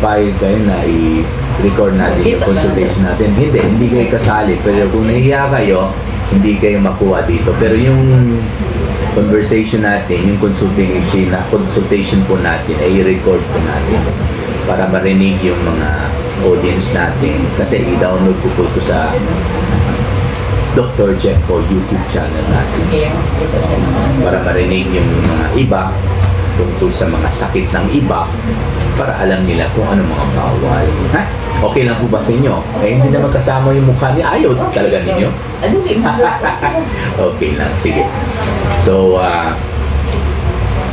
papayag kayo na i-record natin yung consultation natin. Hindi kayo kasali. Pero kung nahiya kayo, hindi kayo makuha dito. Pero yung conversation natin, yung consultation po natin, ay i-record po natin para marinig yung mga audience natin. Kasi i-download ko po ito sa Dr. Jeff po YouTube channel natin. Para marinig yung mga iba tungkol sa mga sakit ng iba, para alam nila kung ano mga bawal. Ha? Okay lang po ba sa inyo? Hindi naman kasama yung mukha ni Ayod. Talaga ninyo? Okay lang, sige. So,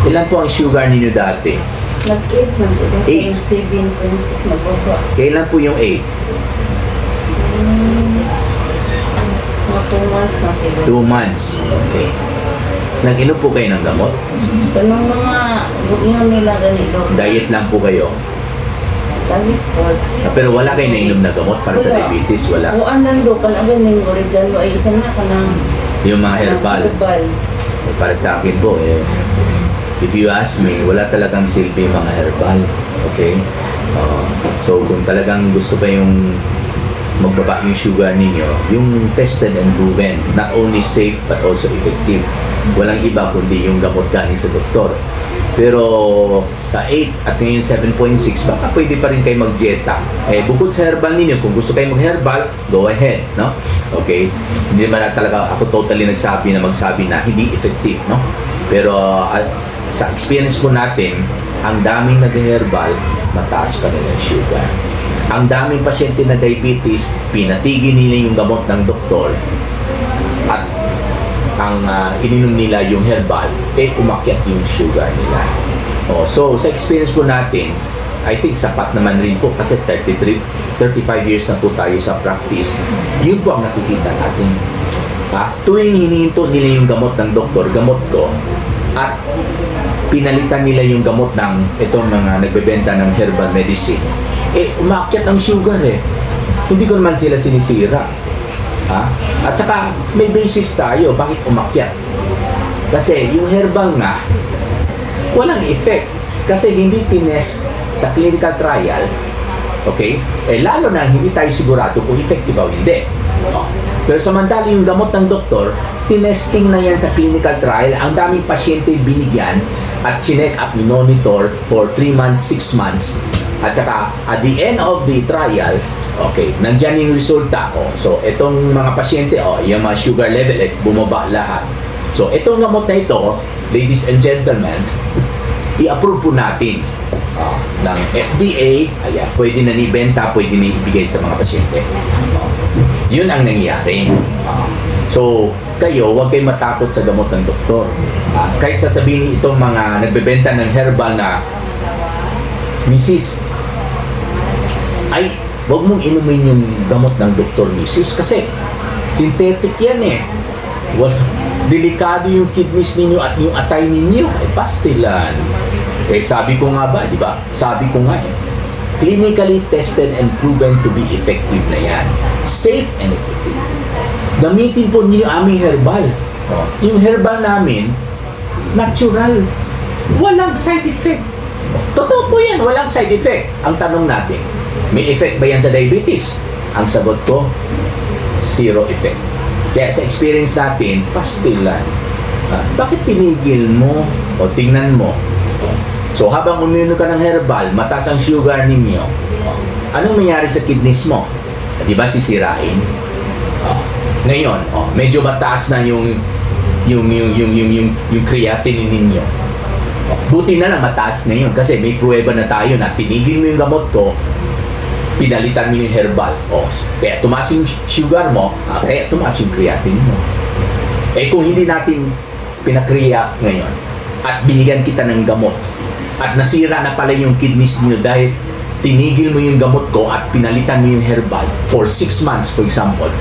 ilan po ang sugar ninyo dati? Nag-8 man po. 8. 7.6 na po. Kailan po yung 8? Mga 2 months na siguro. 2 months. Okay. Nag-inom po kayo ng gamot? Anong mga inom nila ganito? Diet lang po kayo? Diet po. Pero wala kayo nainom na gamot para sa diabetes? Wala? Kuan lang do kan agad may oregano ay isa na kanang Yung mga herbal? Para sa akin po, if you ask me, wala talagang silbi yung mga herbal. Okay? So, kung talagang gusto pa yung magbaba yung sugar ninyo, yung tested and proven, not only safe but also effective. Walang iba kundi yung gamot galing sa doktor. Pero sa 8 at ngayon 7.6, baka pwede pa rin kayo mag-dieta. Bukod sa herbal ninyo, kung gusto kayo mag-herbal, go ahead, no? Okay? Hindi naman na talaga ako totally magsabi na hindi effective, no? Pero sa experience po natin, ang daming nag-herbal, mataas pa rin ang sugar. Ang daming pasyente na diabetes, pinatigil nila yung gamot ng doktor at ang ininom nila yung herbal, umakyat yung sugar nila. So, sa experience po natin, I think sapat naman rin po kasi 35 years na po tayo sa practice. Yun po ang nakikita natin. Tuwing hinihinto nila yung gamot ng doktor, gamot ko, at pinalitan nila yung gamot ng itong mga nagbebenta ng herbal medicine, umakyat ang sugar Hindi ko naman sila sinisira. At saka may basis tayo bakit umakyat. Kasi yung herbal nga, walang effect. Kasi hindi tinest sa clinical trial. Okay? Lalo na hindi tayo sigurado kung effective o hindi. Pero samantala yung gamot ng doktor, tinesting na yan sa clinical trial. Ang daming pasyente binigyan at chinek up, monitor for 3 months, 6 months. At saka, at the end of the trial, okay, nandyan yung resulta. So, itong mga pasyente, yung mga sugar level, bumaba lahat. So, itong gamot na ito, ladies and gentlemen, i-approve po natin ng FDA. Ayan, pwede na ibenta, pwede na ibigay sa mga pasyente. Yun ang nangyayari. So, kayo, huwag kayo matakot sa gamot ng doktor. Kahit sasabihin itong mga nagbebenta ng herbal na, Mrs., ay, huwag mong inumin yung gamot ng doktor, Mrs., kasi synthetic yan delikado yung kidneys ninyo at yung atay ninyo. Pastilan. Sabi ko nga ba, di ba? Sabi ko nga clinically tested and proven to be effective na yan. Safe and effective. Gamitin po ninyo aming herbal. Yung herbal namin, natural. Walang side effect. Totoo po yan, walang side effect. Ang tanong natin, may effect ba yan sa diabetes? Ang sagot ko, zero effect. Kaya sa experience natin, pastilan. Bakit tinigil mo? O tingnan mo. So habang uminom ka ng herbal, mataas ang sugar ninyo. Anong nangyari sa kidneys mo? Di ba sisirain? Ngayon, medyo mataas na yung creatinine ninyo. Buti na lang mataas na yun kasi may pruweba na tayo na tinigil mo yung gamot ko, pinalitan mo yung herbal. Kaya tumaas yung sugar mo, kaya tumaas yung creatinine mo. Kung hindi natin pinakriya ngayon at binigyan kita ng gamot at nasira na pala yung kidneys niyo dahil tinigil mo yung gamot ko at pinalitan mo yung herbal for 6 months, for example,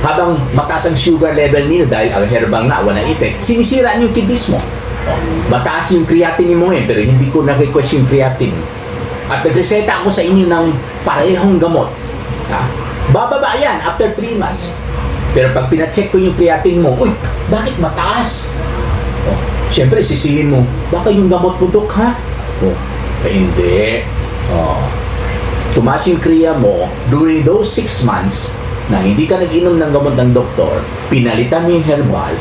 habang mataas ang sugar level niyo dahil ang herbal nga walang effect, sinisira niyo yung kidneys mo. Mataas yung creatinine mo pero hindi ko na-request yung creatinine. At nagreseta ako sa inyo ng parehong gamot. Bababa yan after 3 months. Pero pag pina-check ko yung creatinine mo, uy, bakit mataas? Siyempre, sisihin mo, baka yung gamot mo, Dok, ha? Hindi. tumaas yung kriya mo, during those 6 months na hindi ka nag-inom ng gamot ng doktor, pinalitan mo yung herbal,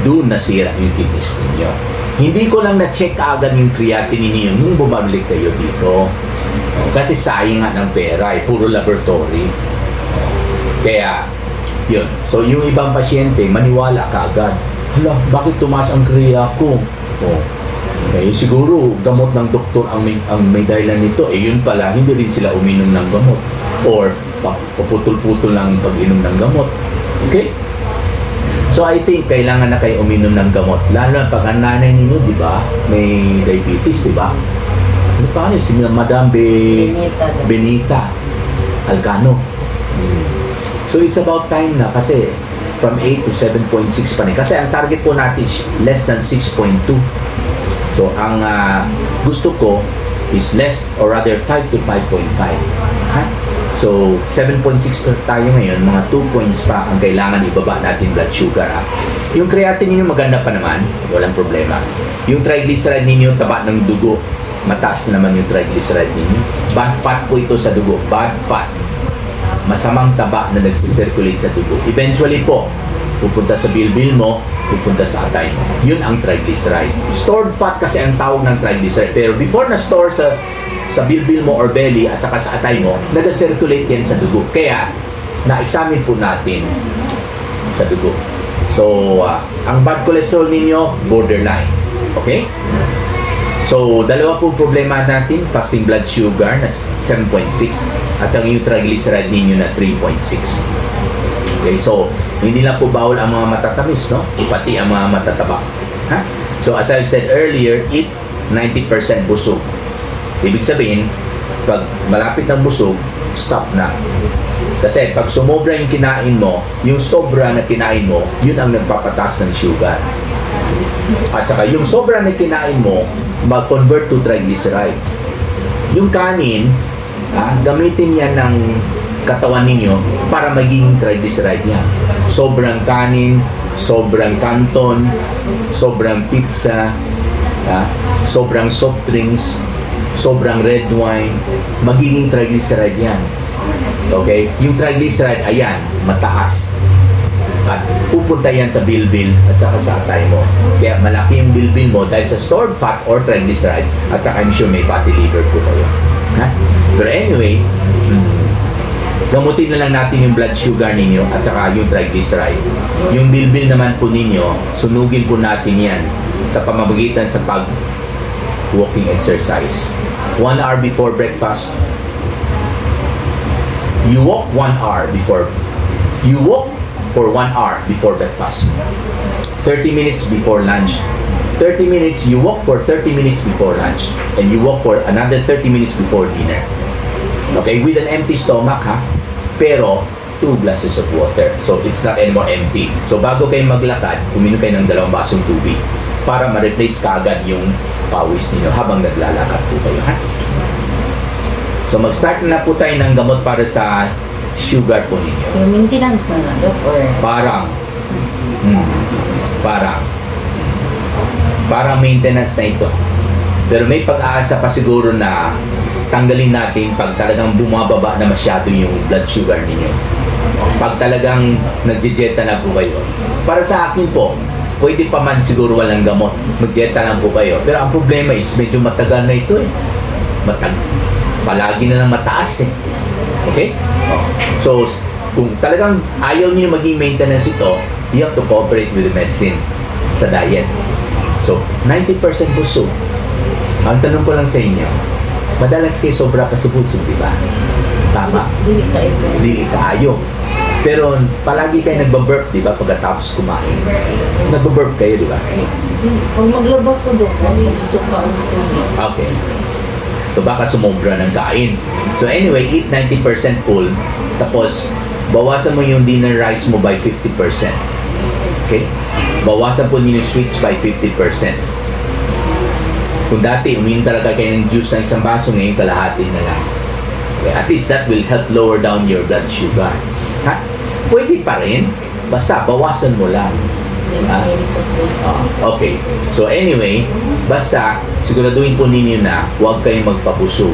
doon nasira yung kidneys ninyo. Hindi ko lang na-check agad yung creatinine ninyo nung bumalik kayo dito. Kasi sayang nga ng pera, puro laboratory. Kaya, yun. So, yung ibang pasyente, maniwala ka agad. Hala, bakit tumaas ang kriya ko? Eh, siguro, gamot ng doktor ang may dahilan nito. Eh, yun pala, hindi rin sila uminom ng gamot. Or, paputol-putol lang pag-inom ng gamot. Okay? So, I think, kailangan na kayo uminom ng gamot. Lalo na pag ang nanay ninyo, di ba? May diabetes, di ba? Ano pa ano? Si Madam Benita Alcano. So, it's about time na kasi from 8 to 7.6 pa rin. Kasi ang target po natin is less than 6.2. So, ang gusto ko is less or rather 5 to 5.5. Ha? So, 7.6 tayo ngayon, mga 2 points pa ang kailangan ibaba natin blood sugar. Ha? Yung creatinine ninyo maganda pa naman, walang problema. Yung triglyceride ninyo, taba ng dugo, mataas na naman yung triglyceride ninyo. Bad fat po ito sa dugo, bad fat. Masamang taba na nagsisirculate sa dugo. Eventually po, pupunta sa bilbil mo, pupunta sa atay mo. Yun ang triglyceride. Stored fat kasi ang tawag ng triglyceride. Pero before na-store sa bilbil mo or belly at saka sa atay mo, nag-circulate yan sa dugo. Kaya, na-examine po natin sa dugo. So, ang bad cholesterol ninyo, borderline. Okay? So, dalawa po problema natin, fasting blood sugar na 7.6 at saka yung triglyceride ninyo na 3.6. Okay, so, hindi lang po bawal ang mga matatamis, no? Pati ang mga matataba. Ha? So, as I've said earlier, eat 90% busog. Ibig sabihin, pag malapit ng busog, stop na. Kasi pag sumobra yung kinain mo, yung sobra na kinain mo, yun ang nagpapataas ng sugar. At saka yung sobra na kinain mo, mag-convert to triglyceride. Yung kanin, gamitin yan ng katawan ninyo para maging triglyceride niya. Sobrang kanin, sobrang kanton, sobrang pizza, sobrang soft drinks, sobrang red wine, magiging triglyceride yan. Okay? Yung triglyceride, ayan, mataas. At pupunta yan sa bilbil at saka sa atay mo. Kaya malaki yung bilbil mo dahil sa stored fat or triglyceride at saka I'm sure may fatty liver po kayo. Ha? Pero anyway, gamutin na lang natin yung blood sugar ninyo at saka yung triglyceride. Yung bilbil naman po ninyo, sunugin po natin yan sa pamamagitan sa walking exercise. 1 hour before breakfast, you walk 1 hour before. You walk for 1 hour before breakfast. 30 minutes before lunch. 30 minutes, you walk for 30 minutes before lunch. And you walk for another 30 minutes before dinner. Okay, with an empty stomach, ha? Pero, 2 glasses of water. So, it's not anymore empty. So, bago kayo maglakad, uminom kayo ng 2 basong tubig para ma-replace kaagad yung pawis ninyo habang naglalakad po kayo, ha? So, mag-start na po tayo ng gamot para sa sugar po ninyo. Yung maintenance na lang, Dok, or parang maintenance na ito. Pero may pag-aasa pa siguro na tanggalin natin pag talagang bumababa na masyado yung blood sugar ninyo. Pag talagang nagjejeta na po kayo. Para sa akin po, pwede pa man siguro walang gamot. Magjeta lang po kayo. Pero ang problema is medyo matagal na ito eh. Palagi na lang mataas eh. Okay? So, kung talagang ayaw niyo maging maintenance ito, you have to cooperate with the medicine sa diet. So, 90% busog. Ang tanong ko lang sa inyo, madalas kayo sobra pa sa busog, di ba? Tama. Dili kayo. Pero palagi kayo nagbaburp, di ba? Pagkatapos kumain. Nagbaburp kayo, di ba? Kung maglaba ko, Dok, suka ang tubig. Okay. So baka sumobra ng kain. So anyway, eat 90% full. Tapos, bawasan mo yung dinner rice mo by 50%. Okay? Bawasan po niyo yung sweets by 50%. Kung dati, uminom talaga kayo ng juice ng 1 baso, ngayon kalahati na lang. Okay? At least that will help lower down your blood sugar. Ha? Pwede pa rin. Basta, bawasan mo lang. Okay. So anyway, basta siguraduhin po ninyo na huwag kayong magpabusog.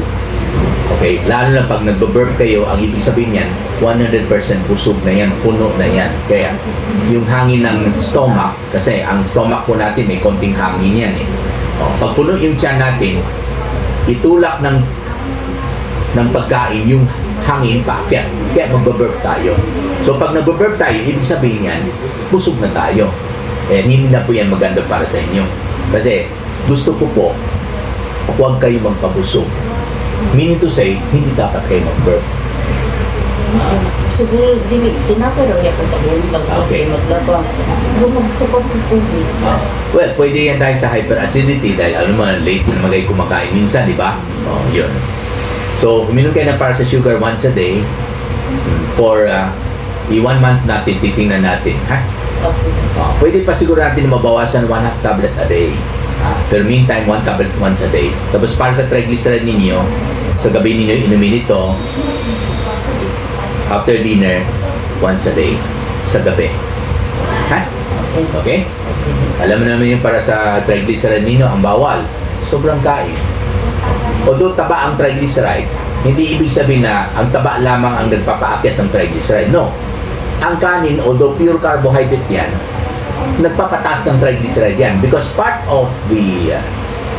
Okay? Lalo na pag nagbe-burp kayo, ang ibig sabihin yan, 100% busog na yan, puno na yan. Kaya, yung hangin ng stomach, kasi ang stomach po natin may konting hangin yan eh. Pag puno yung tiyan natin, itulak ng pagkain yung hangin paakyat. Kaya magbe-burp tayo. So pag nagbe-burp tayo, ibig sabihin yan, busog na tayo. Eh, hindi na po yan maganda para sa inyo. Kasi gusto ko po, huwag kayo magpabusog. Meaning to say, hindi dapat kayo mag-burp. Siguro, tinapero niya ko sa ulo. Okay. Maglaba. Magsapat ng tubig. Well, pwede yan dahil sa hyperacidity dahil ano man, late na magay kumakain minsan, di ba? Yun. So, uminom kayo na para sa sugar once a day for 1 month natin, titingnan natin. Ha? Okay. Pwede pa siguro natin mabawasan 1/2 tablet a day. Pero meantime, 1 tablet once a day. Tapos para sa triglyceride ninyo, sa gabi ninyo inumin ito after dinner, once a day sa gabi. Ha? Okay? Alam mo naman yung para sa triglyceride ninyo, ang bawal. Sobrang kain. Although taba ang triglyceride, hindi ibig sabihin na ang taba lamang ang nagpapaakyat ng triglyceride. No. Ang kanin, although pure carbohydrate yan, nagpapataas ng triglyceride yan because part of the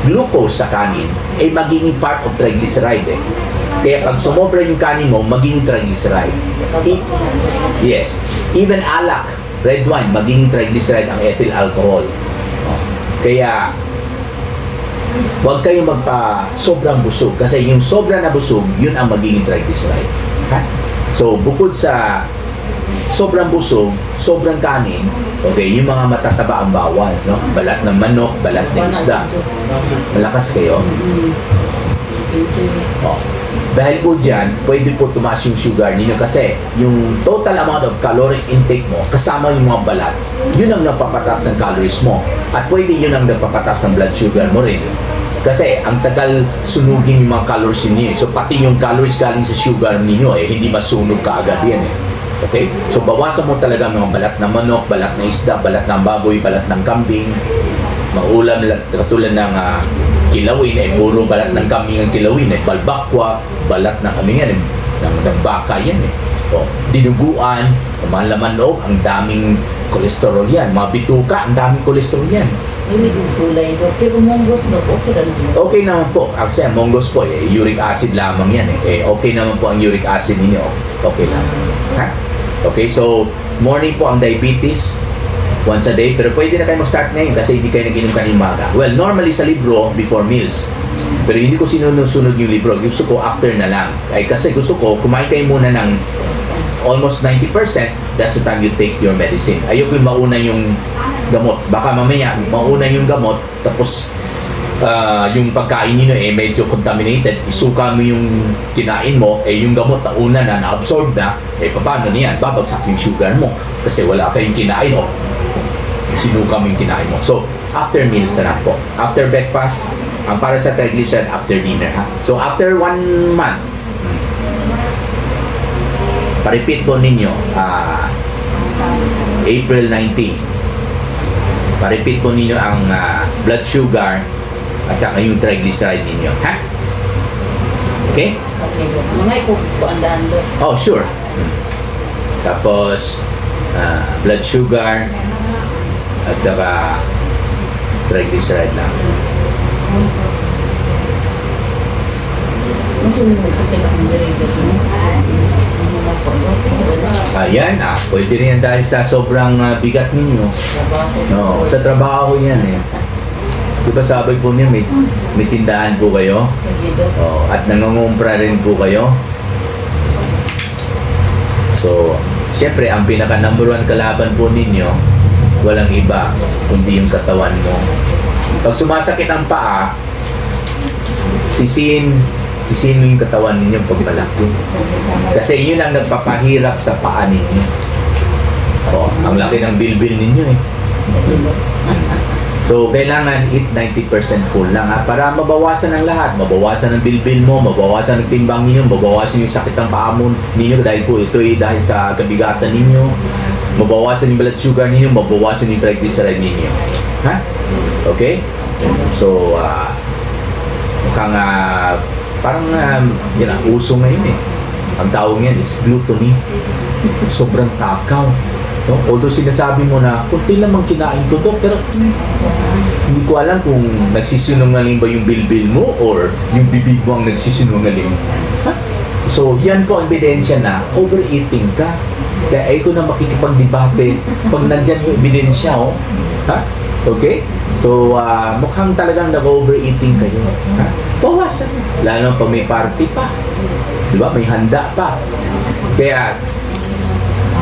glucose sa kanin ay magiging part of triglyceride eh. Kaya pag sumobra yung kanin mo, magiging triglyceride. Yes. Even alak, red wine, magiging triglyceride ang ethyl alcohol. Kaya huwag kayong sobrang busog kasi yung sobra na busog, yun ang magiging triglyceride. Ha? So, bukod sa sobrang busog, sobrang kanin, okay, yung mga matataba ang bawal, no? Balat ng manok, balat ng isda. Malakas kayo. Dahil po dyan, pwede po tumaas yung sugar ninyo kasi yung total amount of caloric intake mo, kasama yung mga balat, yun ang napapataas ng calories mo. At pwede yun ang napapataas ng blood sugar mo rin. Kasi ang tagal sunugin yung mga calories ninyo. So pati yung calories galing sa sugar ninyo, hindi masunog kaagad yan eh. Okay? So bawasan mo talaga mga balat ng manok, balat ng isda, balat ng baboy, balat ng kambing, maulam katulad ng kilawin, puro balat ng kambing ang kilawin, balbakwa, balat ng yan, ng baka yan eh. Dinuguan, mga laman loob, ang daming kolesterol yan. Mga bituka, ang daming kolesterol yan. Hindi yung kulay doon. Pero monggos na po, okay lang. Okay naman po. Actually, monggos po, uric acid lamang yan eh. Okay naman po ang uric acid ninyo. Okay lang. Ha? Okay, so morning po ang diabetes once a day, pero pwede na kayo mag-start ngayon kasi hindi kayo nag-inom kanina umaga. Well, normally sa libro, before meals. Pero hindi ko sinunod yung libro. Gusto ko after na lang. Kasi gusto ko, kumain kayo muna ng almost 90%, that's the time you take your medicine. Ayoko yung mauna yung gamot. Baka mamaya, mauna yung gamot, tapos yung pagkain nyo medyo contaminated, isuka mo yung kinain mo, yung gamot na una na na-absorb na, paano niyan? Babagsak yung sugar mo kasi wala kayong kinain o sinuka mo yung kinain mo. So, after meals na lang po. After breakfast, ang para sa triglyceride after dinner. Ha? So, after 1 month, pa-repeat po ninyo, April 19, pa-repeat po ninyo ang blood sugar at saka yung triglyceride ninyo. Ha? Okay? Okay, mga ikukuandaan doon. Oh, sure. Tapos, blood sugar at saka triglyceride lang. Masunod sa pinakang direct mo. Ayan, pwede rin yan dahil sa sobrang bigat ninyo. No, sa trabaho yan eh. Di ba sabi po niyo, may tindahan po kayo? At nangungumpra rin po kayo? So, syempre, ang pinaka number 1 kalaban po ninyo, walang iba, kundi yung katawan mo. Pag sumasakit ang paa, sisihin mo yung katawan ninyo pag malaki. Kasi yun ang nagpapahirap sa paa ninyo. Ang laki ng bilbil ninyo eh. So, kailangan eat 90% full lang para mabawasan ang lahat. Mabawasan ang bilbil mo, mabawasan ang timbang ninyo, mabawasan yung sakit ng paa mo ninyo dahil po ito dahil sa kabigatan ninyo. Mabawasan yung blood sugar ninyo, mabawasan yung triglyceride ninyo. Ha? Okay? So, mukhang Parang, yun ang uso ngayon eh. Ang tawag yan is gluttony. Sobrang takaw. No? Although sinasabi mo na, kunti lamang kinain ko to, pero hindi ko alam kung nagsisinungaling ba yung bilbil mo or yung bibig mo ang nagsisinungaling. Ha? So, yan po ang ebidensya na overeating ka. Kaya ayoko na makikipagdebate pag nandyan yung ebidensya, oh. Ha? Okay? So, mukhang talagang nag-overeating kayo. Ha? Bawasan. Lalo pag may party pa. Di ba? May handa pa. Kaya,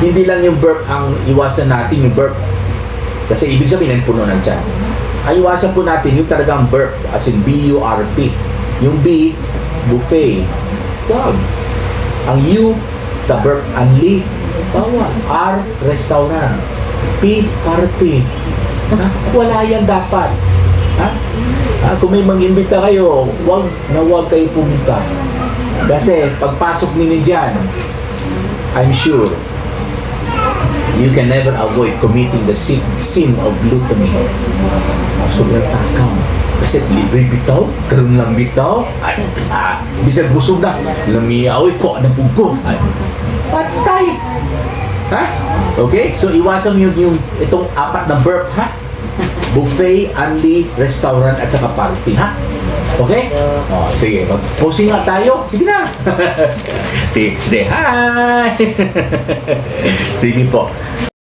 hindi lang yung burp ang iwasan natin, yung burp. Kasi ibig sabihin, puno ng tiyan. Ang iwasan po natin yung talagang burp, as in B-U-R-P. Yung B, buffet. Wag. Ang U, sa burp, unli. Bawal. R, restaurant. P, party. Ha? Wala yan dapat. Ha? Kung may mag-imbita kayo, wag kayo pumunta. Kasi pagpasok ninyo dyan, I'm sure you can never avoid committing the sin of gluttony. Sobrang takaw. Kasi libre bitaw, karoon lang bitaw, ay, bisag busog na, lamiyaw, ko, napugko, ay, patay. Ha? Okay? So, iwasan mo yung itong apat na burp, ha? Buffet, unli, restaurant, at saka party, ha? Okay? Oh, sige, mag-posing nga tayo. Sige na. Sige, hi! Sige po.